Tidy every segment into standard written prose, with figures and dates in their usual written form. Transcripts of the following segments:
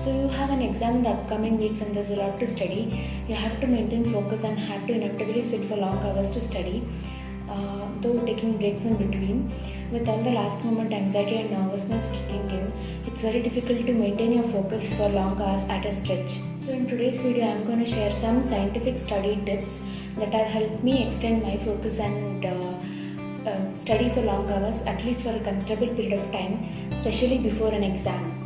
So you have an exam in the upcoming weeks and there's a lot to study. You have to maintain focus and have to inevitably sit for long hours to study, though taking breaks in between. With all the last moment anxiety and nervousness kicking in, it's very difficult to maintain your focus for long hours at a stretch. So in today's video, I'm going to share some scientific study tips that have helped me extend my focus and study for long hours, at least for a considerable period of time, especially before an exam.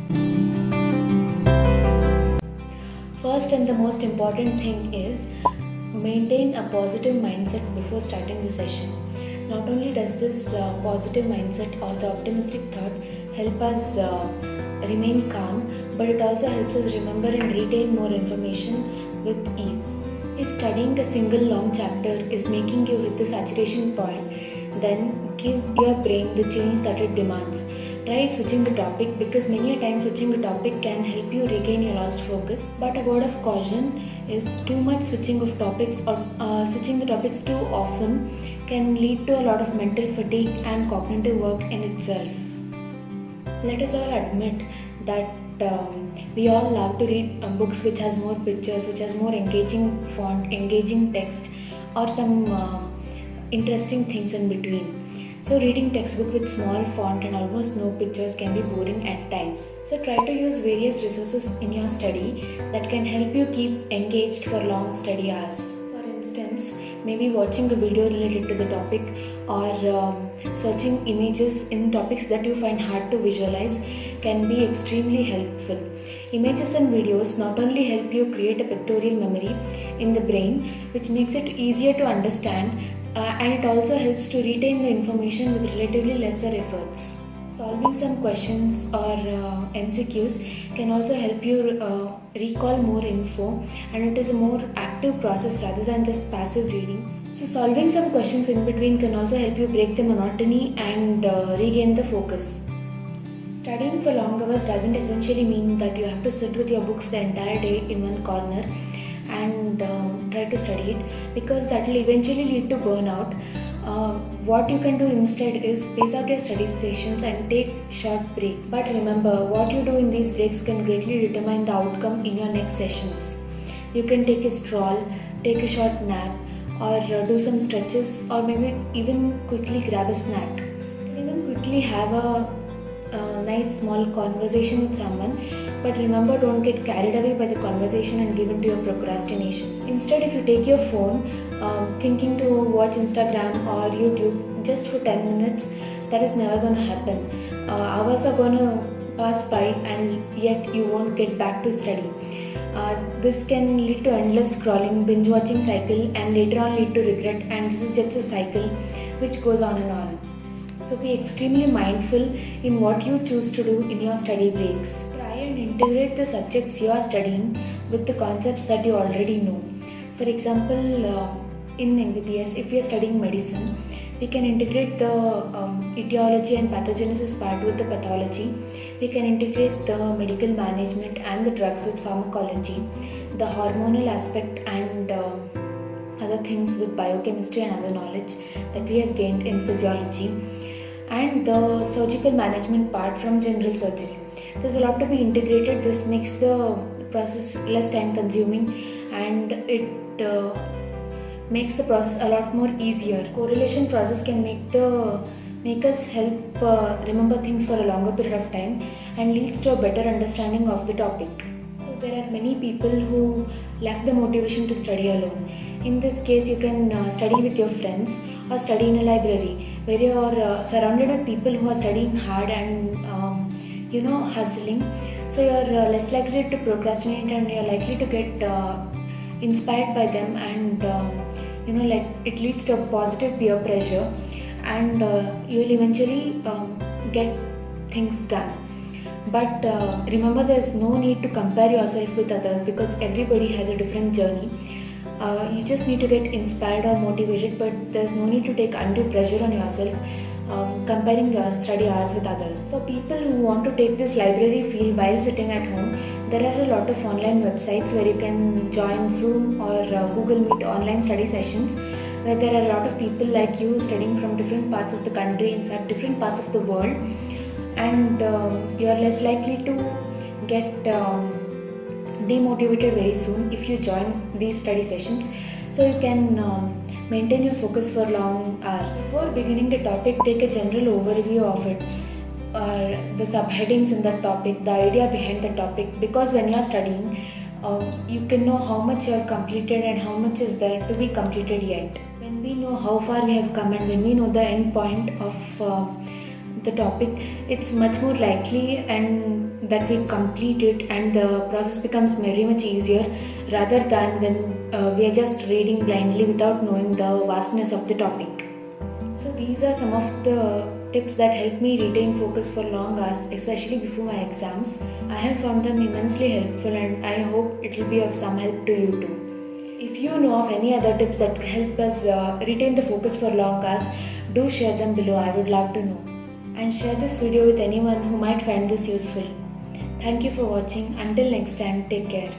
First and the most important thing is maintain a positive mindset before starting the session. Not only does this positive mindset or the optimistic thought help us remain calm, but it also helps us remember and retain more information with ease. If studying a single long chapter is making you hit the saturation point, then give your brain the change that it demands. Try switching the topic, because many a time switching the topic can help you regain your lost focus. But a word of caution is too much switching of topics or switching the topics too often can lead to a lot of mental fatigue and cognitive work in itself. Let us all admit that we all love to read books which has more pictures, which has more engaging font, engaging text, or some interesting things in between. So reading textbook with small font and almost no pictures can be boring at times. So try to use various resources in your study that can help you keep engaged for long study hours. For instance, maybe watching a video related to the topic or searching images in topics that you find hard to visualize can be extremely helpful. Images and videos not only help you create a pictorial memory in the brain, which makes it easier to understand, and it also helps to retain the information with relatively lesser efforts. Solving some questions or MCQs can also help you recall more info, and it is a more active process rather than just passive reading. So solving some questions in between can also help you break the monotony and regain the focus. Studying for long hours doesn't essentially mean that you have to sit with your books the entire day in one corner and try to study it, because that will eventually lead to burnout. What you can do instead is space out your study sessions and take short breaks. But remember, what you do in these breaks can greatly determine the outcome in your next sessions. You can take a stroll, take a short nap, or do some stretches, or maybe even quickly grab a snack. You can even quickly have a nice small conversation with someone, but remember, don't get carried away by the conversation and give in to your procrastination. Instead, if you take your phone thinking to watch Instagram or YouTube just for 10 minutes, that is never going to happen. Hours are going to pass by and yet you won't get back to study. This can lead to endless scrolling, binge watching cycle, and later on lead to regret, and this is just a cycle which goes on and on. So be extremely mindful in what you choose to do in your study breaks. Try and integrate the subjects you are studying with the concepts that you already know. For example, in MBBS, if you are studying medicine, we can integrate the etiology and pathogenesis part with the pathology. We can integrate the medical management and the drugs with pharmacology, the hormonal aspect and other things with biochemistry and other knowledge that we have gained in physiology, and the surgical management part from general surgery. There's a lot to be integrated. This makes the process less time consuming, and it makes the process a lot more easier. Correlation process can make us help remember things for a longer period of time and leads to a better understanding of the topic. So there are many people who lack the motivation to study alone. In this case, you can study with your friends or study in a library where you are surrounded with people who are studying hard and hustling. So you are less likely to procrastinate and you are likely to get inspired by them, and it leads to a positive peer pressure, and you will eventually get things done. But remember, there's no need to compare yourself with others, because everybody has a different journey. You just need to get inspired or motivated, but there's no need to take undue pressure on yourself comparing your study hours with others. For people who want to take this library feel while sitting at home, there are a lot of online websites where you can join Zoom or Google Meet online study sessions, where there are a lot of people like you studying from different parts of the country, in fact different parts of the world, and you are less likely to get demotivated very soon if you join these study sessions. So you can maintain your focus for long hours. Before beginning the topic, take a general overview of it, the subheadings in the topic, the idea behind the topic, because when you are studying, you can know how much you have completed and how much is there to be completed yet. When we know how far we have come and when we know the end point of the topic, it's much more likely and that we complete it, and the process becomes very much easier rather than when we are just reading blindly without knowing the vastness of the topic. So these are some of the tips that help me retain focus for long hours, especially before my exams. I have found them immensely helpful and I hope it will be of some help to you too. If you know of any other tips that help us retain the focus for long hours, do share them below. I would love to know. And share this video with anyone who might find this useful. Thank you for watching. Until next time, take care.